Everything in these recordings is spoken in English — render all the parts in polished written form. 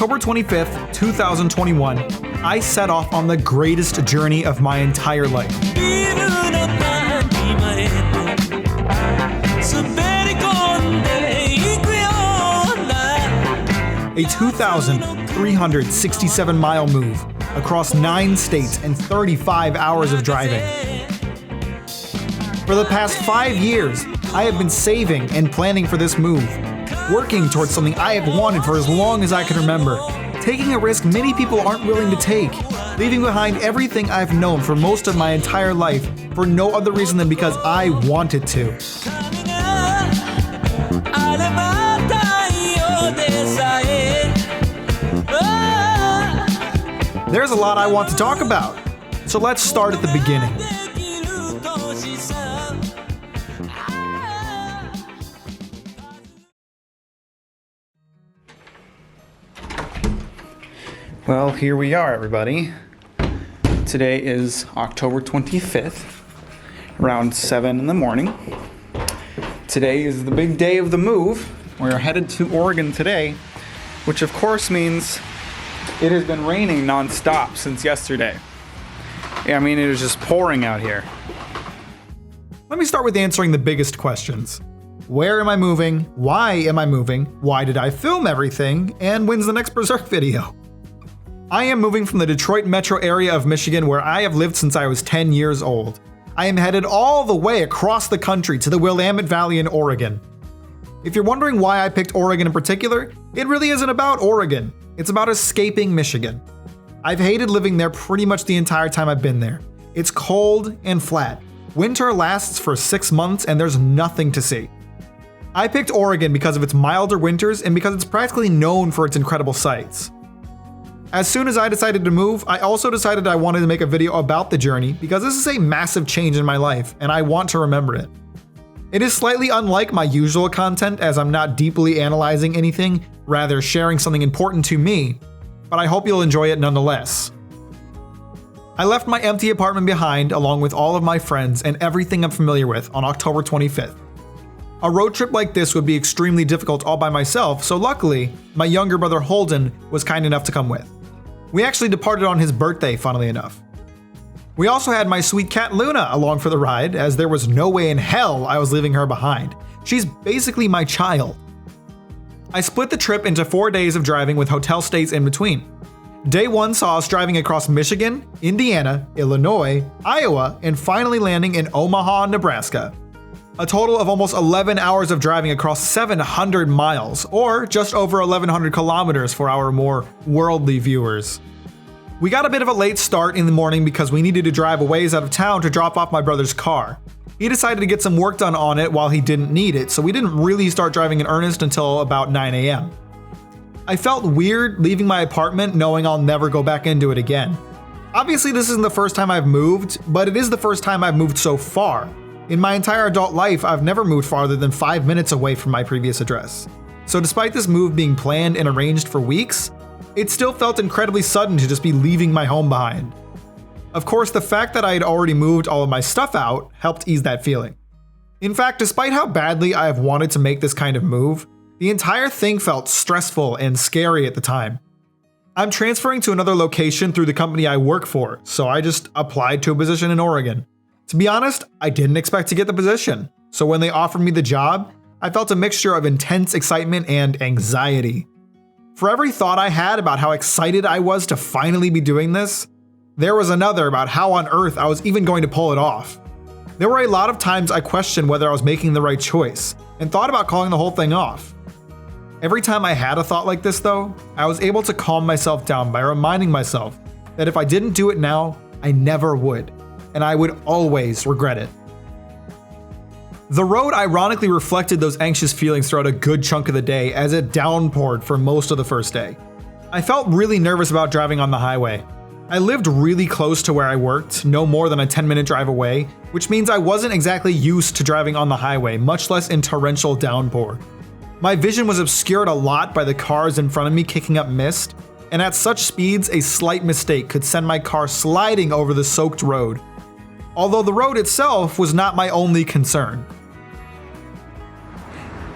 October 25th, 2021, I set off on the greatest journey of my entire life. A 2,367-mile move across 9 states and 35 hours of driving. For the past 5 years, I have been saving and planning for this move, working towards something I have wanted for as long as I can remember, taking a risk many people aren't willing to take, leaving behind everything I've known for most of my entire life for no other reason than because I wanted to. There's a lot I want to talk about, so let's start at the beginning. Well, here we are, everybody. Today is October 25th, around 7 in the morning. Today is the big day of the move. We're headed to Oregon today, which of course means it has been raining non-stop since yesterday. I mean, it is just pouring out here. Let me start with answering the biggest questions. Where am I moving? Why am I moving? Why did I film everything? And when's the next Berserk video? I am moving from the Detroit metro area of Michigan, where I have lived since I was 10 years old. I am headed all the way across the country to the Willamette Valley in Oregon. If you're wondering why I picked Oregon in particular, it really isn't about Oregon. It's about escaping Michigan. I've hated living there pretty much the entire time I've been there. It's cold and flat. Winter lasts for 6 months and there's nothing to see. I picked Oregon because of its milder winters and because it's practically known for its incredible sights. As soon as I decided to move, I also decided I wanted to make a video about the journey because this is a massive change in my life and I want to remember it. It is slightly unlike my usual content as I'm not deeply analyzing anything, rather sharing something important to me, but I hope you'll enjoy it nonetheless. I left my empty apartment behind along with all of my friends and everything I'm familiar with on October 25th. A road trip like this would be extremely difficult all by myself, so luckily, my younger brother Holden was kind enough to come with. We actually departed on his birthday, funnily enough. We also had my sweet cat Luna along for the ride, as there was no way in hell I was leaving her behind. She's basically my child. I split the trip into 4 days of driving with hotel stays in between. Day 1 saw us driving across Michigan, Indiana, Illinois, Iowa, and finally landing in Omaha, Nebraska. A total of almost 11 hours of driving across 700 miles, or just over 1,100 kilometers for our more worldly viewers. We got a bit of a late start in the morning because we needed to drive a ways out of town to drop off my brother's car. He decided to get some work done on it while he didn't need it, so we didn't really start driving in earnest until about 9 a.m. I felt weird leaving my apartment knowing I'll never go back into it again. Obviously this isn't the first time I've moved, but it is the first time I've moved so far. In my entire adult life, I've never moved farther than 5 minutes away from my previous address. So despite this move being planned and arranged for weeks, it still felt incredibly sudden to just be leaving my home behind. Of course, the fact that I had already moved all of my stuff out helped ease that feeling. In fact, despite how badly I have wanted to make this kind of move, the entire thing felt stressful and scary at the time. I'm transferring to another location through the company I work for, so I just applied to a position in Oregon. To be honest, I didn't expect to get the position, so when they offered me the job, I felt a mixture of intense excitement and anxiety. For every thought I had about how excited I was to finally be doing this, there was another about how on earth I was even going to pull it off. There were a lot of times I questioned whether I was making the right choice, and thought about calling the whole thing off. Every time I had a thought like this though, I was able to calm myself down by reminding myself that if I didn't do it now, I never would, and I would always regret it. The road ironically reflected those anxious feelings throughout a good chunk of the day as it downpoured for most of the first day. I felt really nervous about driving on the highway. I lived really close to where I worked, no more than a 10-minute drive away, which means I wasn't exactly used to driving on the highway, much less in torrential downpour. My vision was obscured a lot by the cars in front of me kicking up mist, and at such speeds, a slight mistake could send my car sliding over the soaked road. Although the road itself was not my only concern.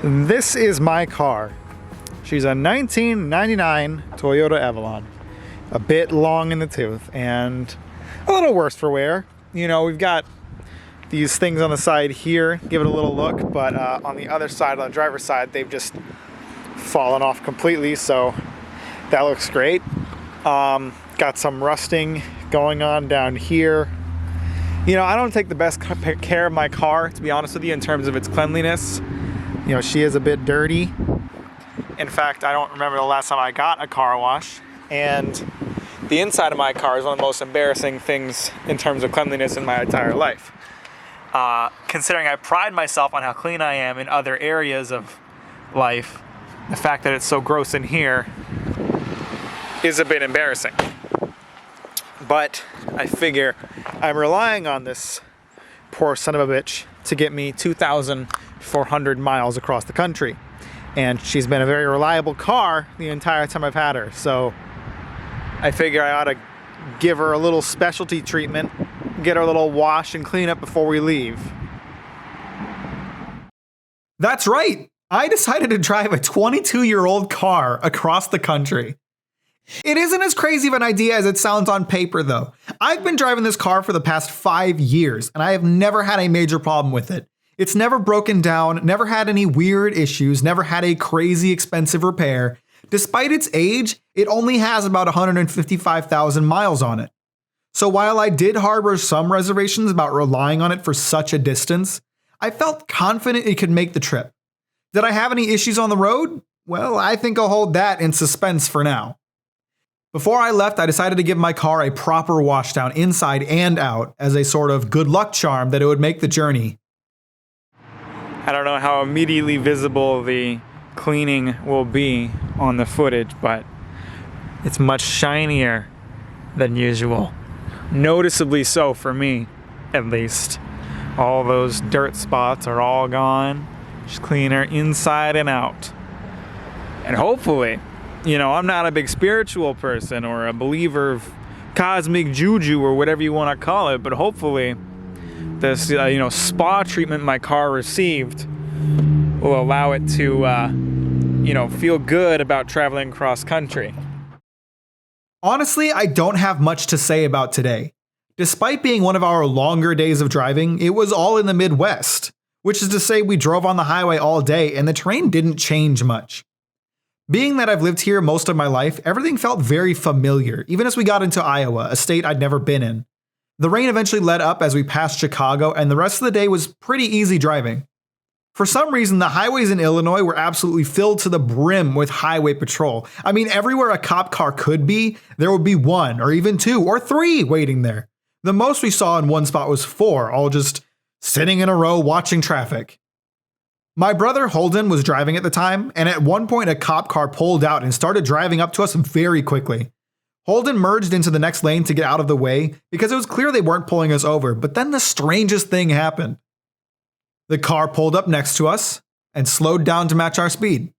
This is my car. She's a 1999 Toyota Avalon. A bit long in the tooth and a little worse for wear. You know, we've got these things on the side here, give it a little look, but on the other side, on the driver's side, they've just fallen off completely, so that looks great. Got some rusting going on down here. You know, I don't take the best care of my car, to be honest with you, in terms of its cleanliness. You know, she is a bit dirty. In fact, I don't remember the last time I got a car wash, and the inside of my car is one of the most embarrassing things in terms of cleanliness in my entire life. Considering I pride myself on how clean I am in other areas of life, the fact that it's so gross in here is a bit embarrassing. But I figure I'm relying on this poor son of a bitch to get me 2,400 miles across the country. And she's been a very reliable car the entire time I've had her. So I figure I ought to give her a little specialty treatment, get her a little wash and clean up before we leave. That's right. I decided to drive a 22-year-old car across the country. It isn't as crazy of an idea as it sounds on paper, though. I've been driving this car for the past 5 years, and I have never had a major problem with it. It's never broken down, never had any weird issues, never had a crazy expensive repair. Despite its age, it only has about 155,000 miles on it. So while I did harbor some reservations about relying on it for such a distance, I felt confident it could make the trip. Did I have any issues on the road? Well, I think I'll hold that in suspense for now. Before I left, I decided to give my car a proper washdown inside and out as a sort of good luck charm that it would make the journey. I don't know how immediately visible the cleaning will be on the footage, but it's much shinier than usual. Noticeably so for me, at least. All those dirt spots are all gone. Just cleaner inside and out. And hopefully, you know, I'm not a big spiritual person or a believer of cosmic juju or whatever you want to call it, but hopefully this, spa treatment my car received will allow it to, feel good about traveling cross country. Honestly, I don't have much to say about today. Despite being one of our longer days of driving, it was all in the Midwest, which is to say we drove on the highway all day and the terrain didn't change much. Being that I've lived here most of my life, everything felt very familiar, even as we got into Iowa, a state I'd never been in. The rain eventually let up as we passed Chicago, and the rest of the day was pretty easy driving. For some reason, the highways in Illinois were absolutely filled to the brim with highway patrol. I mean, everywhere a cop car could be, there would be 1 or even 2 or 3 waiting there. The most we saw in one spot was 4, all just sitting in a row watching traffic. My brother Holden was driving at the time, and at one point a cop car pulled out and started driving up to us very quickly. Holden merged into the next lane to get out of the way because it was clear they weren't pulling us over, but then the strangest thing happened. The car pulled up next to us and slowed down to match our speed.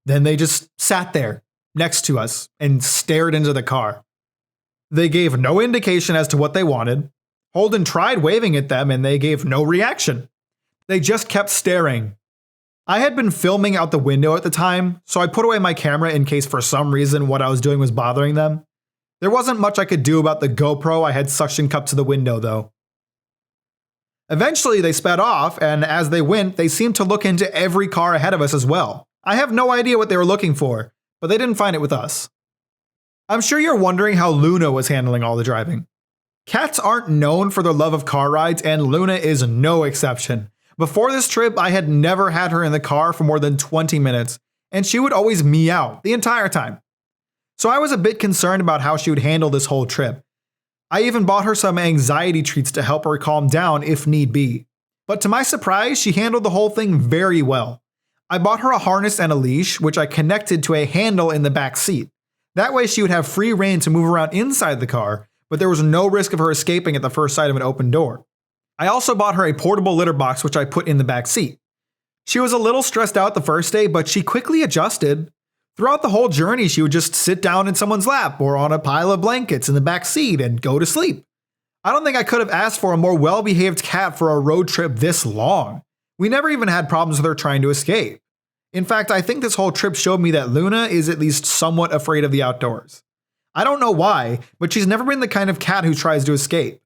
Then they just sat there next to us and stared into the car. They gave no indication as to what they wanted. Holden tried waving at them and they gave no reaction. They just kept staring. I had been filming out the window at the time, so I put away my camera in case for some reason what I was doing was bothering them. There wasn't much I could do about the GoPro I had suction cupped to the window though. Eventually they sped off, and as they went, they seemed to look into every car ahead of us as well. I have no idea what they were looking for, but they didn't find it with us. I'm sure you're wondering how Luna was handling all the driving. Cats aren't known for their love of car rides, and Luna is no exception. Before this trip, I had never had her in the car for more than 20 minutes, and she would always meow the entire time. So I was a bit concerned about how she would handle this whole trip. I even bought her some anxiety treats to help her calm down if need be. But to my surprise, she handled the whole thing very well. I bought her a harness and a leash, which I connected to a handle in the back seat. That way she would have free rein to move around inside the car, but there was no risk of her escaping at the first sight of an open door. I also bought her a portable litter box, which I put in the back seat. She was a little stressed out the first day, but she quickly adjusted. Throughout the whole journey, she would just sit down in someone's lap or on a pile of blankets in the back seat and go to sleep. I don't think I could have asked for a more well-behaved cat for a road trip this long. We never even had problems with her trying to escape. In fact, I think this whole trip showed me that Luna is at least somewhat afraid of the outdoors. I don't know why, but she's never been the kind of cat who tries to escape.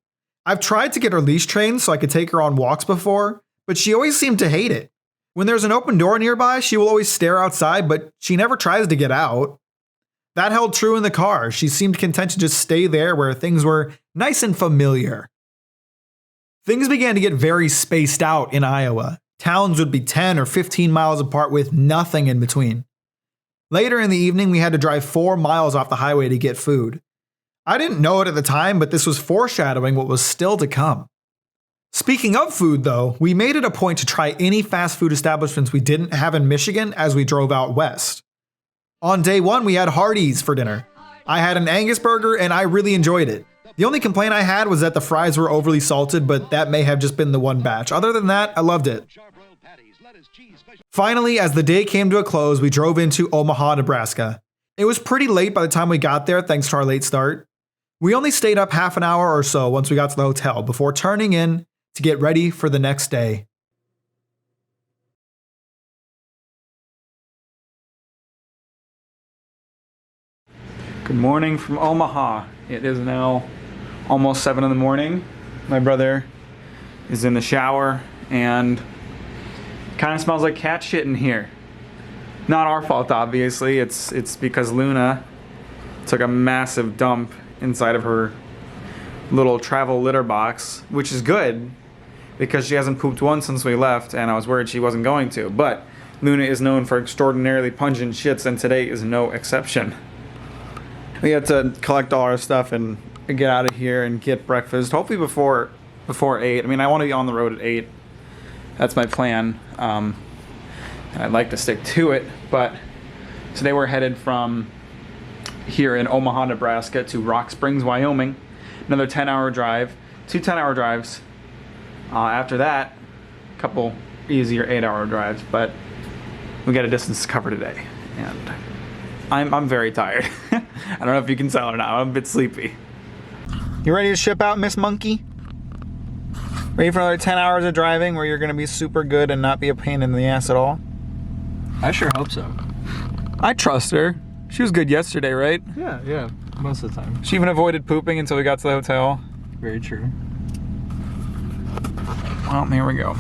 I've tried to get her leash trained so I could take her on walks before, but she always seemed to hate it. When there's an open door nearby, she will always stare outside, but she never tries to get out. That held true in the car. She seemed content to just stay there where things were nice and familiar. Things began to get very spaced out in Iowa. Towns would be 10 or 15 miles apart with nothing in between. Later in the evening, we had to drive 4 miles off the highway to get food. I didn't know it at the time, but this was foreshadowing what was still to come. Speaking of food, though, we made it a point to try any fast food establishments we didn't have in Michigan as we drove out west. On day 1, we had Hardee's for dinner. I had an Angus burger and I really enjoyed it. The only complaint I had was that the fries were overly salted, but that may have just been the one batch. Other than that, I loved it. Finally, as the day came to a close, we drove into Omaha, Nebraska. It was pretty late by the time we got there thanks to our late start. We only stayed up half an hour or so once we got to the hotel before turning in to get ready for the next day. Good morning from Omaha. It is now almost 7 in the morning. My brother is in the shower and kind of smells like cat shit in here. Not our fault, obviously. It's because Luna took a massive dump inside of her little travel litter box, which is good because she hasn't pooped once since we left, and I was worried she wasn't going to. But Luna is known for extraordinarily pungent shits, and today is no exception. We had to collect all our stuff and get out of here and get breakfast, hopefully before 8. I mean, I want to be on the road at 8. That's my plan. And I'd like to stick to it, but today we're headed from here in Omaha, Nebraska to Rock Springs, Wyoming. Another 10-hour drive, 2 10-hour drives. After that, a couple easier 8-hour drives, but we got a distance to cover today, and I'm very tired. I don't know if you can tell or not. I'm a bit sleepy. You ready to ship out, Miss Monkey? Ready for another 10 hours of driving where you're going to be super good and not be a pain in the ass at all? I sure hope so. I trust her. She was good yesterday, right? Yeah, most of the time. She even avoided pooping until we got to the hotel. Very true. Well, here we go.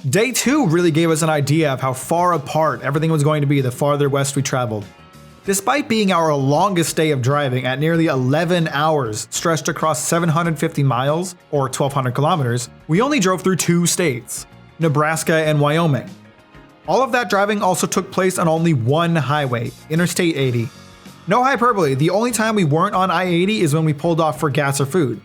Day 2 really gave us an idea of how far apart everything was going to be the farther west we traveled. Despite being our longest day of driving at nearly 11 hours stretched across 750 miles, or 1,200 kilometers, we only drove through 2 states, Nebraska and Wyoming. All of that driving also took place on only one highway, Interstate 80. No hyperbole, the only time we weren't on I-80 is when we pulled off for gas or food.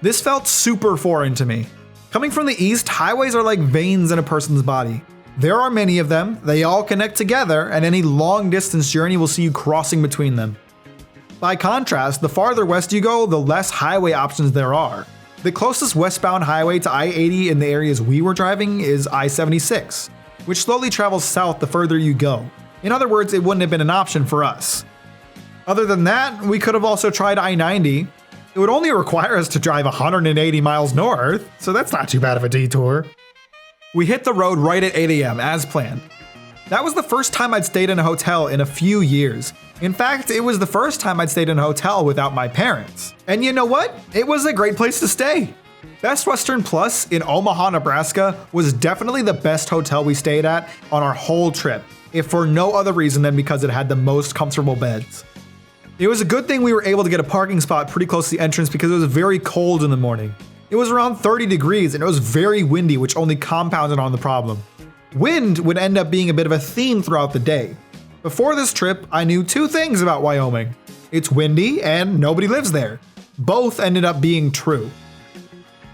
This felt super foreign to me. Coming from the east, highways are like veins in a person's body. There are many of them, they all connect together, and any long distance journey will see you crossing between them. By contrast, the farther west you go, the less highway options there are. The closest westbound highway to I-80 in the areas we were driving is I-76, which slowly travels south the further you go. In other words, it wouldn't have been an option for us. Other than that, we could have also tried I-90. It would only require us to drive 180 miles north, so that's not too bad of a detour. We hit the road right at 8 a.m. as planned. That was the first time I'd stayed in a hotel in a few years. In fact, it was the first time I'd stayed in a hotel without my parents. And you know what? It was a great place to stay. Best Western Plus in Omaha, Nebraska was definitely the best hotel we stayed at on our whole trip, if for no other reason than because it had the most comfortable beds. It was a good thing we were able to get a parking spot pretty close to the entrance because it was very cold in the morning. It was around 30 degrees and it was very windy, which only compounded on the problem. Wind would end up being a bit of a theme throughout the day. Before this trip, I knew 2 things about Wyoming. It's windy and nobody lives there. Both ended up being true.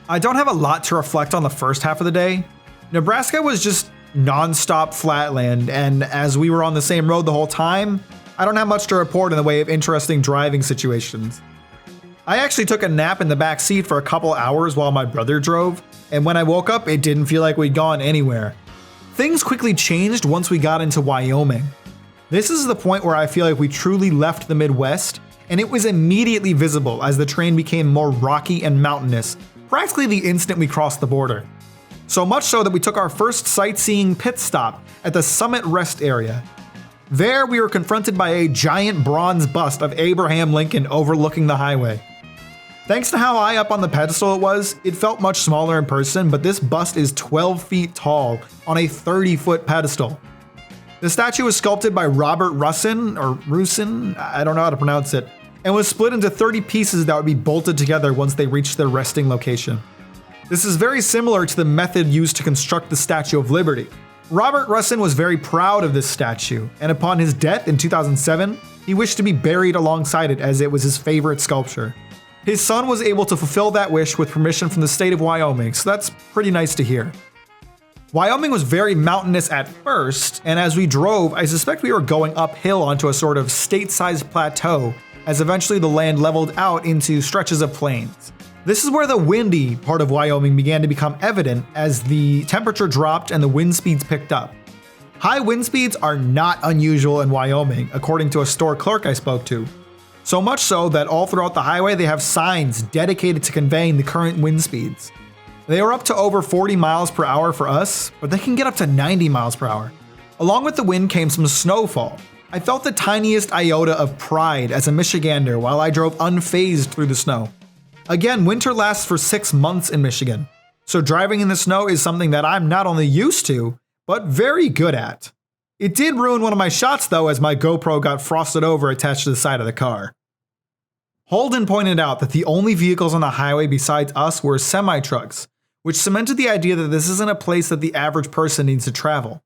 I don't have a lot to reflect on the first half of the day. Nebraska was just non-stop flatland, and as we were on the same road the whole time, I don't have much to report in the way of interesting driving situations. I actually took a nap in the back seat for a couple hours while my brother drove, and when I woke up, it didn't feel like we'd gone anywhere. Things quickly changed once we got into Wyoming. This is the point where I feel like we truly left the Midwest, and it was immediately visible as the terrain became more rocky and mountainous, practically the instant we crossed the border. So much so that we took our first sightseeing pit stop at the Summit Rest Area. There we were confronted by a giant bronze bust of Abraham Lincoln overlooking the highway. Thanks to how high up on the pedestal it was, it felt much smaller in person, but this bust is 12 feet tall on a 30-foot pedestal. The statue was sculpted by Robert Russin, I don't know how to pronounce it, and was split into 30 pieces that would be bolted together once they reached their resting location. This is very similar to the method used to construct the Statue of Liberty. Robert Russin was very proud of this statue, and upon his death in 2007, he wished to be buried alongside it as it was his favorite sculpture. His son was able to fulfill that wish with permission from the state of Wyoming, so that's pretty nice to hear. Wyoming was very mountainous at first, and as we drove, I suspect we were going uphill onto a sort of state-sized plateau, as eventually the land leveled out into stretches of plains. This is where the windy part of Wyoming began to become evident as the temperature dropped and the wind speeds picked up. High wind speeds are not unusual in Wyoming, according to a store clerk I spoke to. So much so that all throughout the highway they have signs dedicated to conveying the current wind speeds. They are up to over 40 miles per hour for us, but they can get up to 90 miles per hour. Along with the wind came some snowfall. I felt the tiniest iota of pride as a Michigander while I drove unfazed through the snow. Again, winter lasts for 6 months in Michigan, so driving in the snow is something that I'm not only used to, but very good at. It did ruin one of my shots though, as my GoPro got frosted over attached to the side of the car. Holden pointed out that the only vehicles on the highway besides us were semi-trucks, which cemented the idea that this isn't a place that the average person needs to travel.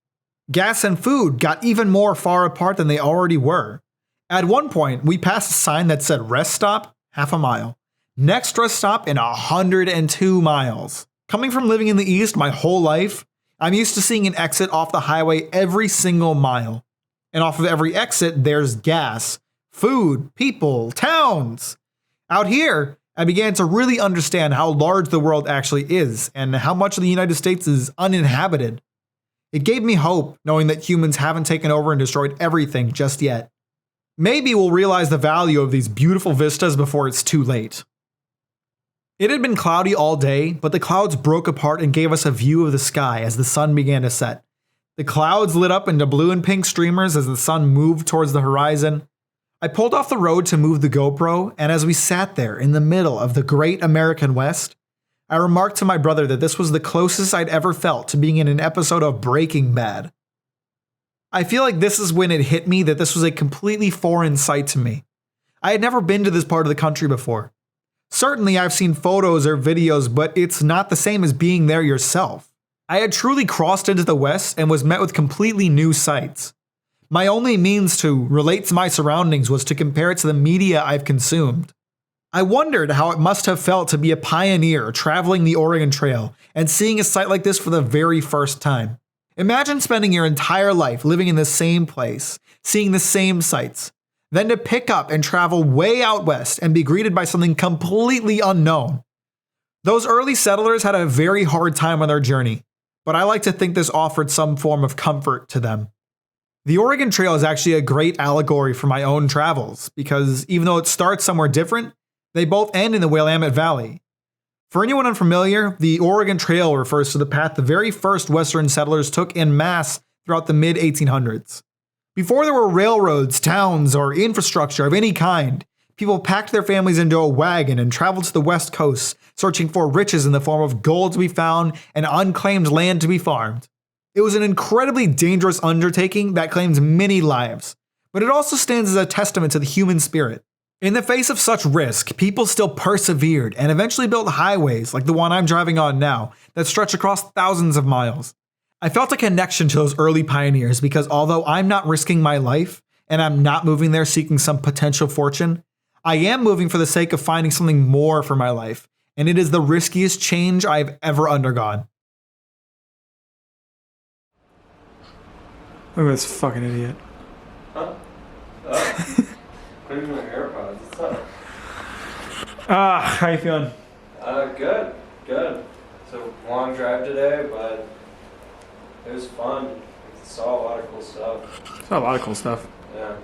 Gas and food got even more far apart than they already were. At one point, we passed a sign that said rest stop, half a mile. Next rest stop in 102 miles. Coming from living in the East my whole life, I'm used to seeing an exit off the highway every single mile. And off of every exit, there's gas, food, people, towns. Out here, I began to really understand how large the world actually is and how much of the United States is uninhabited. It gave me hope knowing that humans haven't taken over and destroyed everything just yet. Maybe we'll realize the value of these beautiful vistas before it's too late. It had been cloudy all day, but the clouds broke apart and gave us a view of the sky as the sun began to set. The clouds lit up into blue and pink streamers as the sun moved towards the horizon. I pulled off the road to move the GoPro, and as we sat there in the middle of the great American West, I remarked to my brother that this was the closest I'd ever felt to being in an episode of Breaking Bad. I feel like this is when it hit me that this was a completely foreign sight to me. I had never been to this part of the country before. Certainly I've seen photos or videos, but it's not the same as being there yourself. I had truly crossed into the West and was met with completely new sights. My only means to relate to my surroundings was to compare it to the media I've consumed. I wondered how it must have felt to be a pioneer traveling the Oregon Trail and seeing a site like this for the very first time. Imagine spending your entire life living in the same place, seeing the same sights, then to pick up and travel way out west and be greeted by something completely unknown. Those early settlers had a very hard time on their journey, but I like to think this offered some form of comfort to them. The Oregon Trail is actually a great allegory for my own travels, because even though it starts somewhere different, they both end in the Willamette Valley. For anyone unfamiliar, the Oregon Trail refers to the path the very first Western settlers took en masse throughout the mid-1800s. Before there were railroads, towns, or infrastructure of any kind, people packed their families into a wagon and traveled to the West Coast, searching for riches in the form of gold to be found and unclaimed land to be farmed. It was an incredibly dangerous undertaking that claims many lives, but it also stands as a testament to the human spirit. In the face of such risk, people still persevered and eventually built highways like the one I'm driving on now that stretch across thousands of miles. I felt a connection to those early pioneers because although I'm not risking my life and I'm not moving there seeking some potential fortune. I am moving for the sake of finding something more for my life, and it is the riskiest change I've ever undergone. Look at this fucking idiot. Huh? Putting my AirPods. What's up? How you feeling? Good. It's a long drive today, but it was fun. Saw a lot of cool stuff. Saw a lot of cool stuff. Yeah.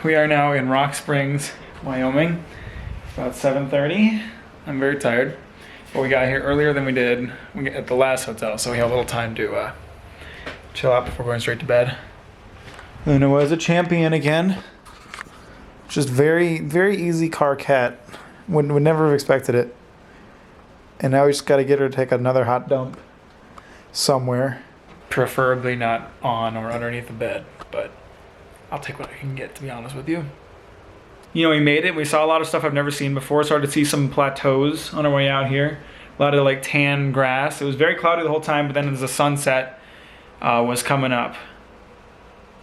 We are now in Rock Springs, Wyoming. It's about 7:30. I'm very tired, but we got here earlier than we did at the last hotel, so we have a little time to chill out before going straight to bed. Luna was a champion again. Just very, very easy car cat. Would never have expected it. And now we just got to get her to take another hot dump somewhere. Preferably not on or underneath the bed, but I'll take what I can get, to be honest with you. You know, we made it. We saw a lot of stuff I've never seen before. Started to see some plateaus on our way out here. A lot of like tan grass. It was very cloudy the whole time, but then as the sunset was coming up,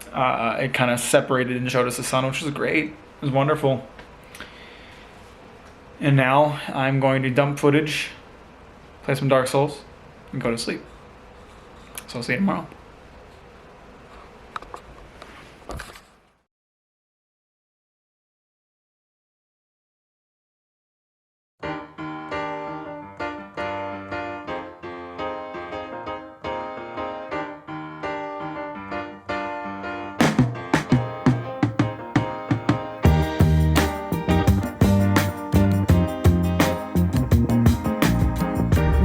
it kind of separated and showed us the sun, which was great. It was wonderful. And now I'm going to dump footage, play some Dark Souls, and go to sleep. So I'll see you tomorrow.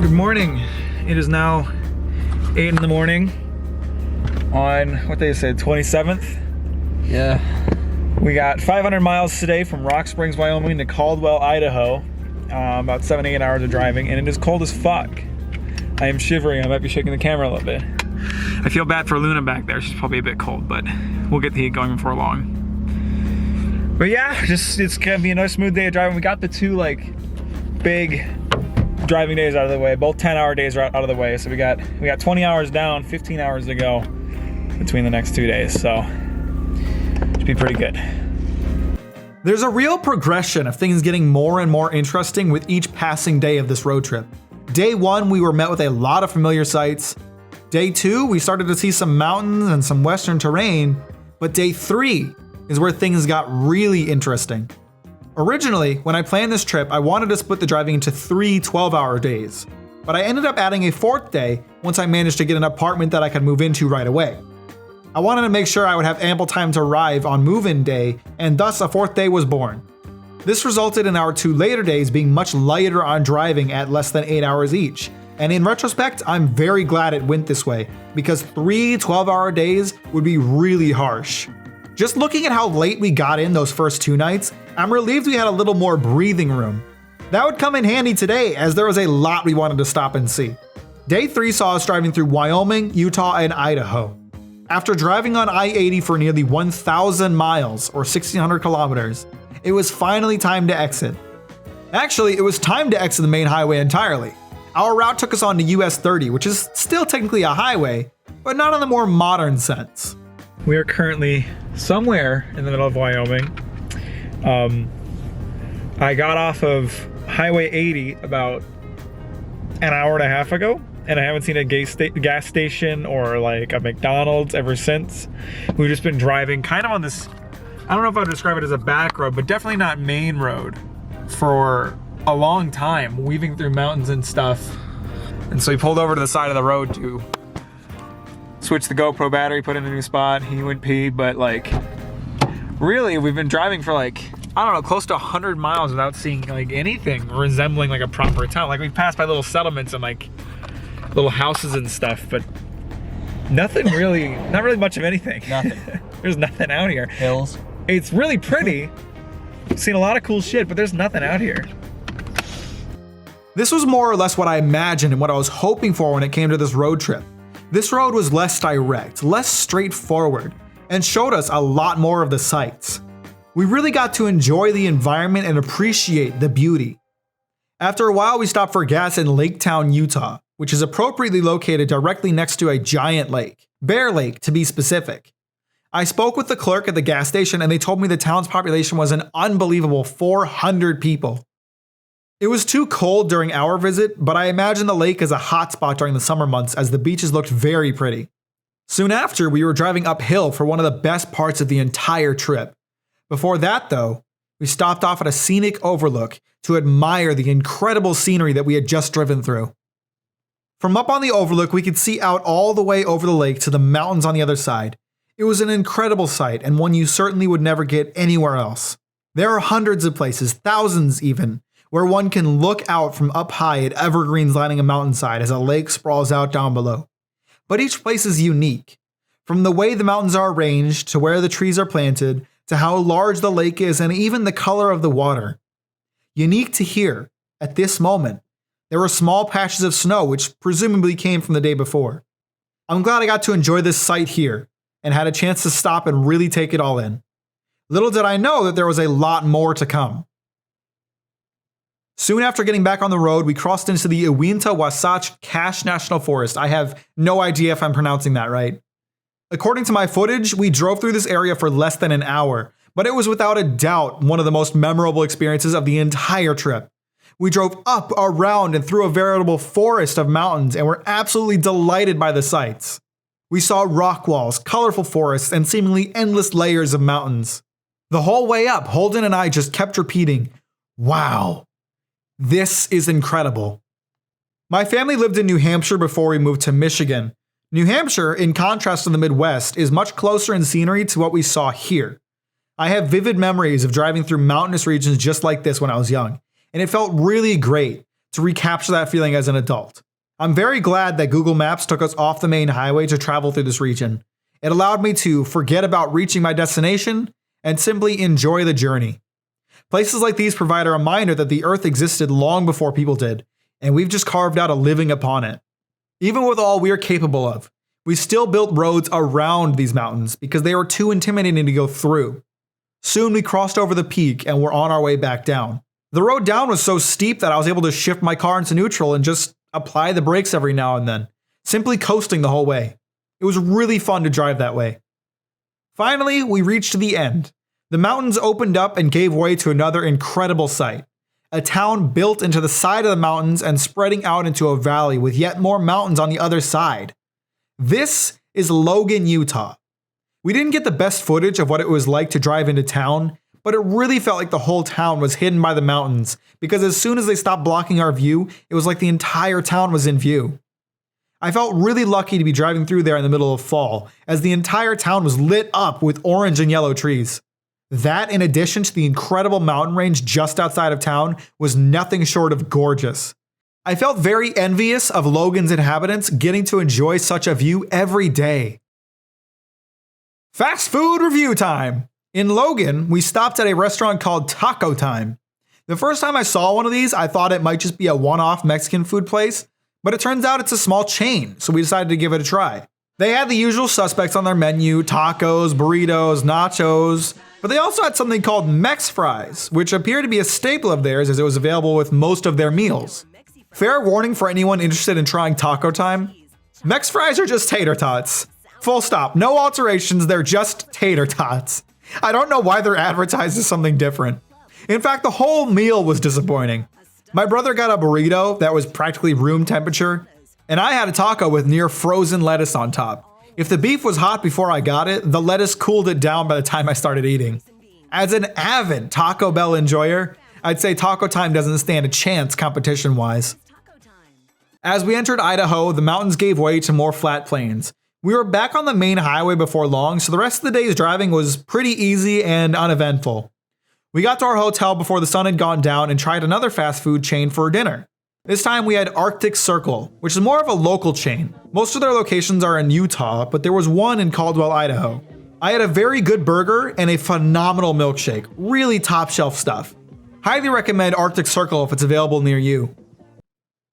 Good morning. It is now 8 in the morning on, what they said, 27th. Yeah. We got 500 miles today from Rock Springs, Wyoming to Caldwell, Idaho. About 7-8 hours of driving, and it is cold as fuck. I am shivering. I might be shaking the camera a little bit. I feel bad for Luna back there. She's probably a bit cold, but we'll get the heat going before long. But yeah, it's gonna be a nice smooth day of driving. We got the two like big driving days out of the way. Both 10-hour days are out of the way. So we got 20 hours down, 15 hours to go between the next 2 days. So it should be pretty good. There's a real progression of things getting more and more interesting with each passing day of this road trip. Day 1, we were met with a lot of familiar sights. Day 2, we started to see some mountains and some western terrain. But day 3 is where things got really interesting. Originally, when I planned this trip, I wanted to split the driving into 3 12-hour days. But I ended up adding a 4th day once I managed to get an apartment that I could move into right away. I wanted to make sure I would have ample time to arrive on move-in day, and thus a 4th day was born. This resulted in our 2 later days being much lighter on driving at less than 8 hours each. And in retrospect, I'm very glad it went this way, because 3 12-hour days would be really harsh. Just looking at how late we got in those first 2 nights, I'm relieved we had a little more breathing room. That would come in handy today, as there was a lot we wanted to stop and see. Day 3 saw us driving through Wyoming, Utah, and Idaho. After driving on I-80 for nearly 1,000 miles, or 1,600 kilometers, it was finally time to exit. Actually, it was time to exit the main highway entirely. Our route took us on to US 30, which is still technically a highway, but not in the more modern sense. We are currently somewhere in the middle of Wyoming. I got off of Highway 80 about an hour and a half ago, and I haven't seen a gas station or like a McDonald's ever since. We've just been driving kind of on this, I don't know if I would describe it as a back road, but definitely not main road for a long time, weaving through mountains and stuff. And so we pulled over to the side of the road to switch the GoPro battery, put in a new spot. He went pee, but like, really, we've been driving for like, I don't know, close to 100 miles without seeing like anything resembling like a proper town. Like, we've passed by little settlements and like little houses and stuff, but nothing really, not really much of anything. Nothing. There's nothing out here. Hills. It's really pretty. Seen a lot of cool shit, but there's nothing out here. This was more or less what I imagined and what I was hoping for when it came to this road trip. This road was less direct, less straightforward, and showed us a lot more of the sights. We really got to enjoy the environment and appreciate the beauty. After a while, we stopped for gas in Laketown, Utah, which is appropriately located directly next to a giant lake, Bear Lake to be specific. I spoke with the clerk at the gas station and they told me the town's population was an unbelievable 400 people. It was too cold during our visit, but I imagine the lake is a hot spot during the summer months as the beaches looked very pretty. Soon after, we were driving uphill for one of the best parts of the entire trip. Before that, though, we stopped off at a scenic overlook to admire the incredible scenery that we had just driven through. From up on the overlook, we could see out all the way over the lake to the mountains on the other side. It was an incredible sight and one you certainly would never get anywhere else. There are hundreds of places, thousands even, where one can look out from up high at evergreens lining a mountainside as a lake sprawls out down below. But each place is unique. From the way the mountains are arranged, to where the trees are planted, to how large the lake is, and even the color of the water. Unique to here, at this moment, there were small patches of snow which presumably came from the day before. I'm glad I got to enjoy this sight here, and had a chance to stop and really take it all in. Little did I know that there was a lot more to come. Soon after getting back on the road, we crossed into the Uinta-Wasatch Cache National Forest. I have no idea if I'm pronouncing that right. According to my footage, we drove through this area for less than an hour, but it was without a doubt one of the most memorable experiences of the entire trip. We drove up, around, and through a veritable forest of mountains and were absolutely delighted by the sights. We saw rock walls, colorful forests, and seemingly endless layers of mountains. The whole way up, Holden and I just kept repeating, "Wow. This is incredible." My family lived in New Hampshire before we moved to Michigan. New Hampshire, in contrast to the Midwest, is much closer in scenery to what we saw here. I have vivid memories of driving through mountainous regions just like this when I was young, and it felt really great to recapture that feeling as an adult. I'm very glad that Google Maps took us off the main highway to travel through this region. It allowed me to forget about reaching my destination and simply enjoy the journey. Places like these provide a reminder that the earth existed long before people did, and we've just carved out a living upon it. Even with all we are capable of, we still built roads around these mountains because they were too intimidating to go through. Soon we crossed over the peak and were on our way back down. The road down was so steep that I was able to shift my car into neutral and just apply the brakes every now and then, simply coasting the whole way. It was really fun to drive that way. Finally, we reached the end. The mountains opened up and gave way to another incredible sight. A town built into the side of the mountains and spreading out into a valley with yet more mountains on the other side. This is Logan, Utah. We didn't get the best footage of what it was like to drive into town, but it really felt like the whole town was hidden by the mountains because as soon as they stopped blocking our view, it was like the entire town was in view. I felt really lucky to be driving through there in the middle of fall, as the entire town was lit up with orange and yellow trees. That, in addition to the incredible mountain range just outside of town, was nothing short of gorgeous. I felt very envious of Logan's inhabitants getting to enjoy such a view every day. Fast food review time! In Logan, we stopped at a restaurant called Taco Time. The first time I saw one of these, I thought it might just be a one-off Mexican food place, but it turns out it's a small chain, so we decided to give it a try. They had the usual suspects on their menu: tacos, burritos, nachos, but they also had something called Mex fries, which appeared to be a staple of theirs as it was available with most of their meals. Fair warning for anyone interested in trying Taco Time: Mex fries are just tater tots. Full stop, no alterations, they're just tater tots. I don't know why they're advertised as something different. In fact, the whole meal was disappointing. My brother got a burrito that was practically room temperature, and I had a taco with near frozen lettuce on top. If the beef was hot before I got it, the lettuce cooled it down by the time I started eating. As an avid Taco Bell enjoyer, I'd say Taco Time doesn't stand a chance competition-wise. As we entered Idaho, the mountains gave way to more flat plains. We were back on the main highway before long, so the rest of the day's driving was pretty easy and uneventful. We got to our hotel before the sun had gone down and tried another fast food chain for dinner. This time we had Arctic Circle, which is more of a local chain. Most of their locations are in Utah, but there was one in Caldwell, Idaho. I had a very good burger and a phenomenal milkshake. Really top shelf stuff. Highly recommend Arctic Circle if it's available near you.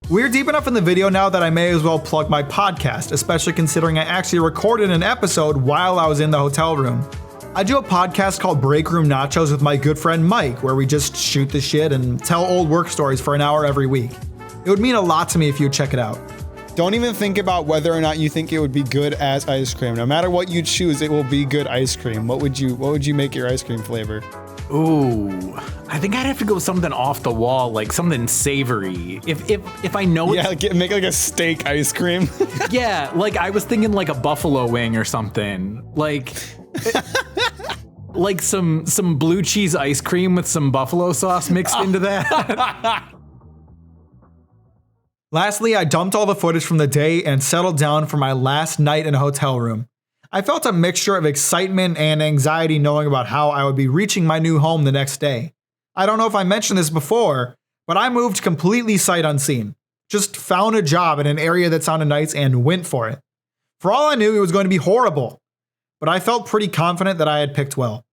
We're deep enough in the video now that I may as well plug my podcast, especially considering I actually recorded an episode while I was in the hotel room. I do a podcast called Break Room Nachos with my good friend Mike, where we just shoot the shit and tell old work stories for an hour every week. It would mean a lot to me if you'd check it out. Don't even think about whether or not you think it would be good as ice cream. No matter what you choose, it will be good ice cream. What would you make your ice cream flavor? Ooh, I think I'd have to go something off the wall, like something savory. If I know Yeah, make like a steak ice cream. yeah, like I was thinking like a buffalo wing or something. Like like some blue cheese ice cream with some buffalo sauce mixed into that. Lastly, I dumped all the footage from the day and settled down for my last night in a hotel room. I felt a mixture of excitement and anxiety knowing about how I would be reaching my new home the next day. I don't know if I mentioned this before, but I moved completely sight unseen. Just found a job in an area that sounded nice and went for it. For all I knew, it was going to be horrible, but I felt pretty confident that I had picked well.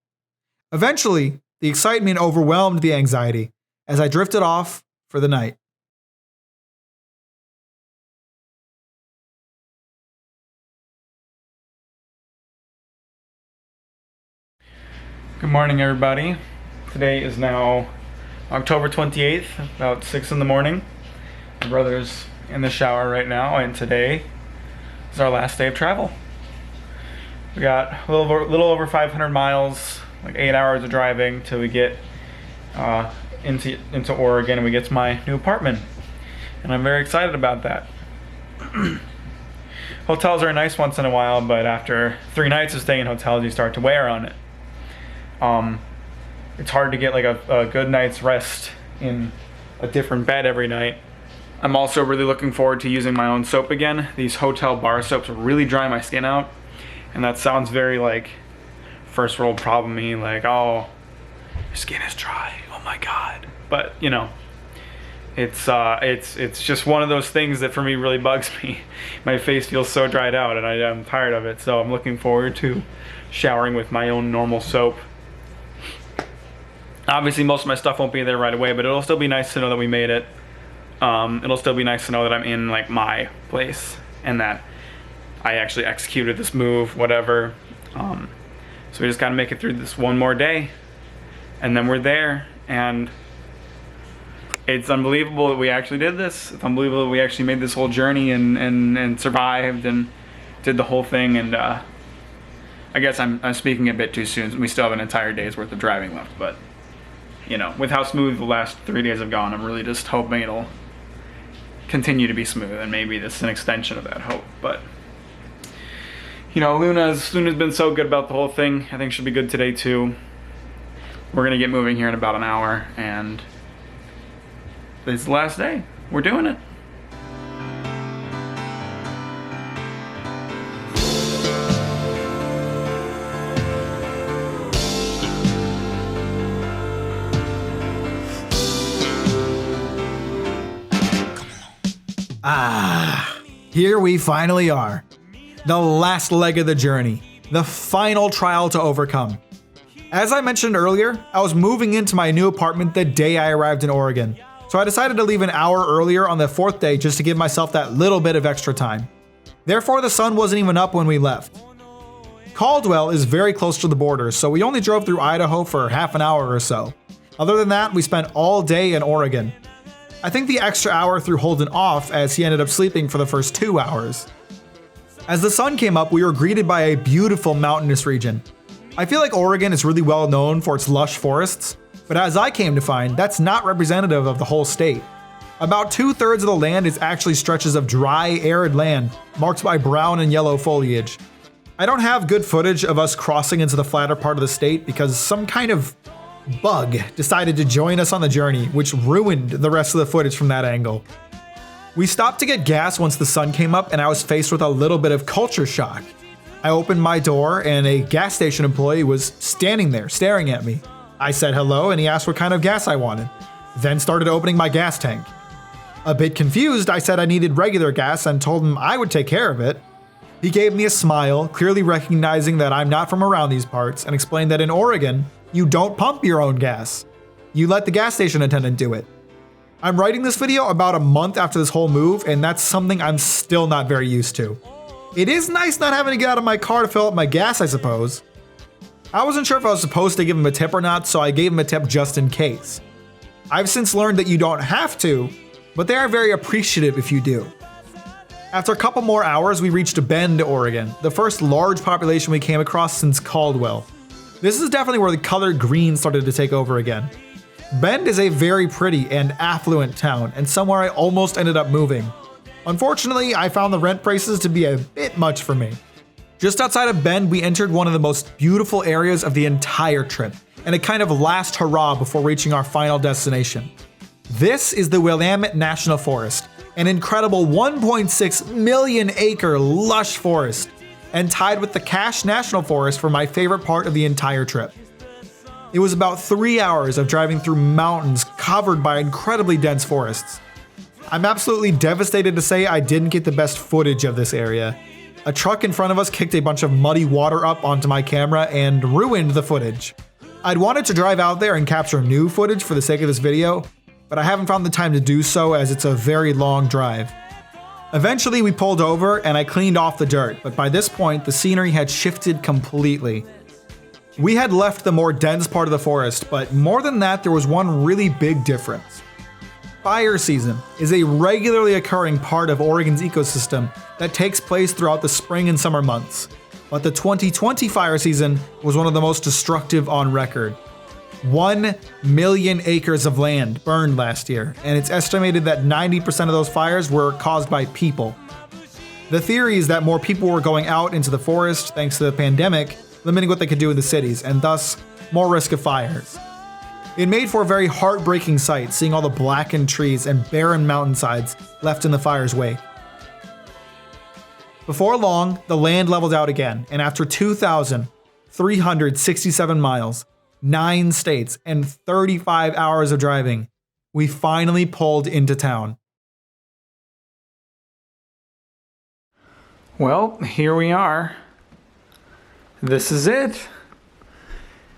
Eventually, the excitement overwhelmed the anxiety as I drifted off for the night. Good morning, everybody. Today is now October 28th, about 6 in the morning. My brother's in the shower right now, and today is our last day of travel. We got a little over 500 miles, like 8 hours of driving till we get into Oregon and we get to my new apartment. And I'm very excited about that. Hotels are nice once in a while, but after 3 nights of staying in hotels, you start to wear on it. It's hard to get like a good night's rest in a different bed every night. I'm also really looking forward to using my own soap again. These hotel bar soaps really dry my skin out, and that sounds very like first world problem-y, like, oh, your skin is dry, oh my god. But you know, it's just one of those things that for me really bugs me. My face feels so dried out and I'm tired of it, so I'm looking forward to showering with my own normal soap. Obviously, most of my stuff won't be there right away, but it'll still be nice to know that we made it. It'll still be nice to know that I'm in like my place and that I actually executed this move, whatever. So we just gotta make it through this one more day, and then we're there. And it's unbelievable that we actually did this. It's unbelievable that we actually made this whole journey and survived and did the whole thing. And I guess I'm speaking a bit too soon. We still have an entire day's worth of driving left, but you know, with how smooth the last 3 days have gone, I'm really just hoping it'll continue to be smooth, and maybe this is an extension of that hope. But you know, Luna's been so good about the whole thing. I think she'll be good today too. We're gonna get moving here in about an hour, and this is the last day. We're doing it. Here we finally are. The last leg of the journey. The final trial to overcome. As I mentioned earlier, I was moving into my new apartment the day I arrived in Oregon, so I decided to leave an hour earlier on the 4th day just to give myself that little bit of extra time. Therefore, the sun wasn't even up when we left. Caldwell is very close to the border, so we only drove through Idaho for half an hour or so. Other than that, we spent all day in Oregon. I think the extra hour threw Holden off as he ended up sleeping for the first 2 hours. As the sun came up, we were greeted by a beautiful mountainous region. I feel like Oregon is really well known for its lush forests, but as I came to find, that's not representative of the whole state. About 2/3 of the land is actually stretches of dry, arid land, marked by brown and yellow foliage. I don't have good footage of us crossing into the flatter part of the state because some kind of bug decided to join us on the journey, which ruined the rest of the footage from that angle. We stopped to get gas once the sun came up, and I was faced with a little bit of culture shock. I opened my door and a gas station employee was standing there staring at me. I said hello and he asked what kind of gas I wanted, then started opening my gas tank. A bit confused, I said I needed regular gas and told him I would take care of it. He gave me a smile, clearly recognizing that I'm not from around these parts, and explained that in Oregon, you don't pump your own gas. You let the gas station attendant do it. I'm writing this video about a month after this whole move, and that's something I'm still not very used to. It is nice not having to get out of my car to fill up my gas, I suppose. I wasn't sure if I was supposed to give him a tip or not, so I gave him a tip just in case. I've since learned that you don't have to, but they are very appreciative if you do. After a couple more hours, we reached Bend, Oregon, the first large population we came across since Caldwell. This is definitely where the color green started to take over again. Bend is a very pretty and affluent town, and somewhere I almost ended up moving. Unfortunately, I found the rent prices to be a bit much for me. Just outside of Bend, we entered one of the most beautiful areas of the entire trip, and a kind of last hurrah before reaching our final destination. This is the Willamette National Forest, an incredible 1.6 million acre lush forest, and tied with the Cache National Forest for my favorite part of the entire trip. It was about 3 hours of driving through mountains covered by incredibly dense forests. I'm absolutely devastated to say I didn't get the best footage of this area. A truck in front of us kicked a bunch of muddy water up onto my camera and ruined the footage. I'd wanted to drive out there and capture new footage for the sake of this video, but I haven't found the time to do so as it's a very long drive. Eventually we pulled over and I cleaned off the dirt, but by this point the scenery had shifted completely. We had left the more dense part of the forest, but more than that, there was one really big difference. Fire season is a regularly occurring part of Oregon's ecosystem that takes place throughout the spring and summer months. But the 2020 fire season was one of the most destructive on record. 1 million acres of land burned last year, and it's estimated that 90% of those fires were caused by people. The theory is that more people were going out into the forest thanks to the pandemic, limiting what they could do in the cities, and thus more risk of fires. It made for a very heartbreaking sight, seeing all the blackened trees and barren mountainsides left in the fire's wake. Before long, the land leveled out again, and after 2,367 miles, 9 states, and 35 hours of driving, we finally pulled into town. Well, here we are. This is it.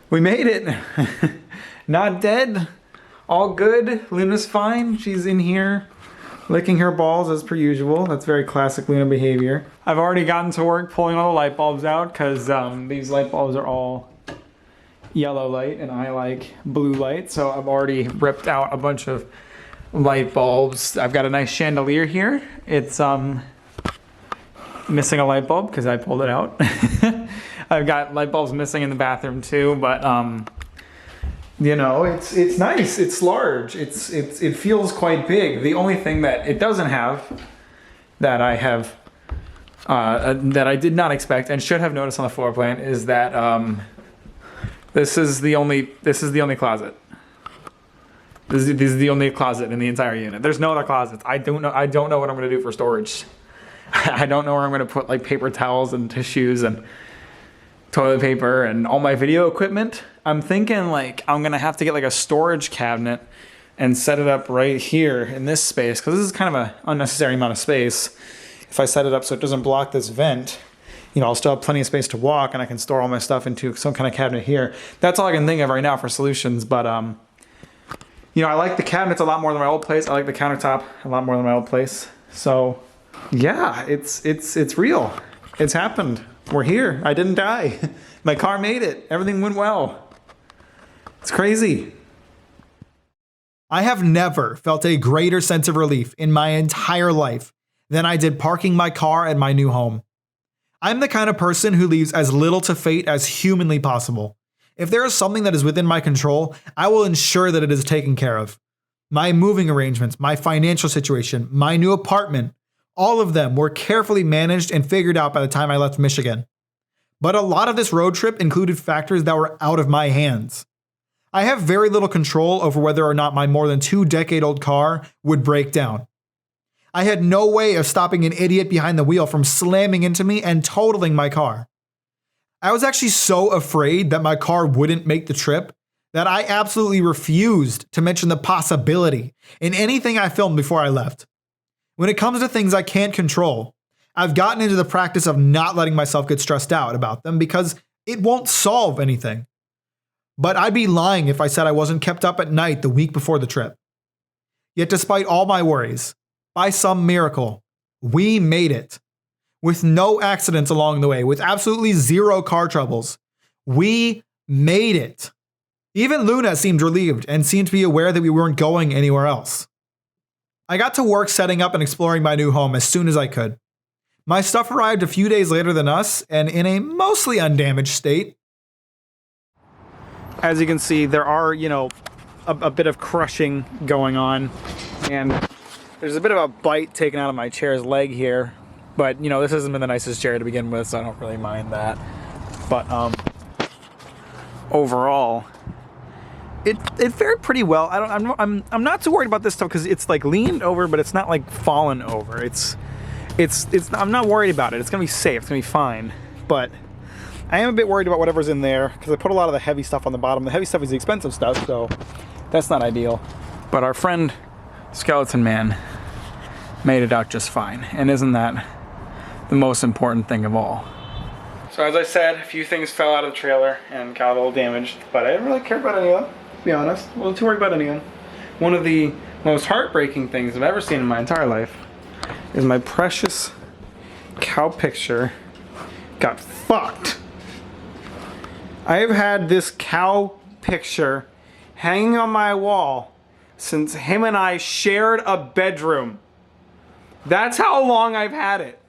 We made it. Not dead. All good. Luna's fine. She's in here licking her balls as per usual. That's very classic Luna behavior. I've already gotten to work pulling all the light bulbs out because these light bulbs are all yellow light and I like blue light. So I've already ripped out a bunch of light bulbs. I've got a nice chandelier here. It's missing a light bulb because I pulled it out. I've got light bulbs missing in the bathroom too, but you know, it's nice. It's large. It feels quite big. The only thing that it doesn't have that I have that I did not expect and should have noticed on the floor plan is that this is the only closet. This is the only closet in the entire unit. There's no other closets. I don't know what I'm gonna do for storage. I don't know where I'm gonna put like paper towels and tissues and toilet paper and all my video equipment. I'm thinking like I'm gonna have to get like a storage cabinet and set it up right here in this space because this is kind of an unnecessary amount of space. If I set it up so it doesn't block this vent, you know, I'll still have plenty of space to walk and I can store all my stuff into some kind of cabinet here. That's all I can think of right now for solutions, but you know, I like the cabinets a lot more than my old place. I like the countertop a lot more than my old place. So yeah, it's real. It's happened. We're here. I didn't die. My car made it. Everything went well. It's crazy. I have never felt a greater sense of relief in my entire life than I did parking my car at my new home. I'm the kind of person who leaves as little to fate as humanly possible. If there is something that is within my control, I will ensure that it is taken care of. My moving arrangements, my financial situation, my new apartment, all of them were carefully managed and figured out by the time I left Michigan. But a lot of this road trip included factors that were out of my hands. I have very little control over whether or not my more than 2-decade-old car would break down. I had no way of stopping an idiot behind the wheel from slamming into me and totaling my car. I was actually so afraid that my car wouldn't make the trip that I absolutely refused to mention the possibility in anything I filmed before I left. When it comes to things I can't control, I've gotten into the practice of not letting myself get stressed out about them because it won't solve anything. But I'd be lying if I said I wasn't kept up at night the week before the trip. Yet despite all my worries, by some miracle, we made it. With no accidents along the way, with absolutely zero car troubles. We made it. Even Luna seemed relieved and seemed to be aware that we weren't going anywhere else. I got to work setting up and exploring my new home as soon as I could. My stuff arrived a few days later than us and in a mostly undamaged state. As you can see, there are, a bit of crushing going on, and there's a bit of a bite taken out of my chair's leg here. But, this hasn't been the nicest chair to begin with, so I don't really mind that. But, overall, it fared pretty well. I'm not too worried about this stuff because it's like leaned over, but it's not like fallen over. I'm not worried about it. It's gonna be safe. It's gonna be fine. But I am a bit worried about whatever's in there because I put a lot of the heavy stuff on the bottom. The heavy stuff is the expensive stuff, so that's not ideal. But our friend Skeleton Man made it out just fine, and isn't that the most important thing of all? So as I said, a few things fell out of the trailer and got a little damaged, but I didn't really care about any of them, to be honest. I wasn't too worried about any of them. One of the most heartbreaking things I've ever seen in my entire life is my precious cow picture got fucked. I have had this cow picture hanging on my wall since him and I shared a bedroom. That's how long I've had it.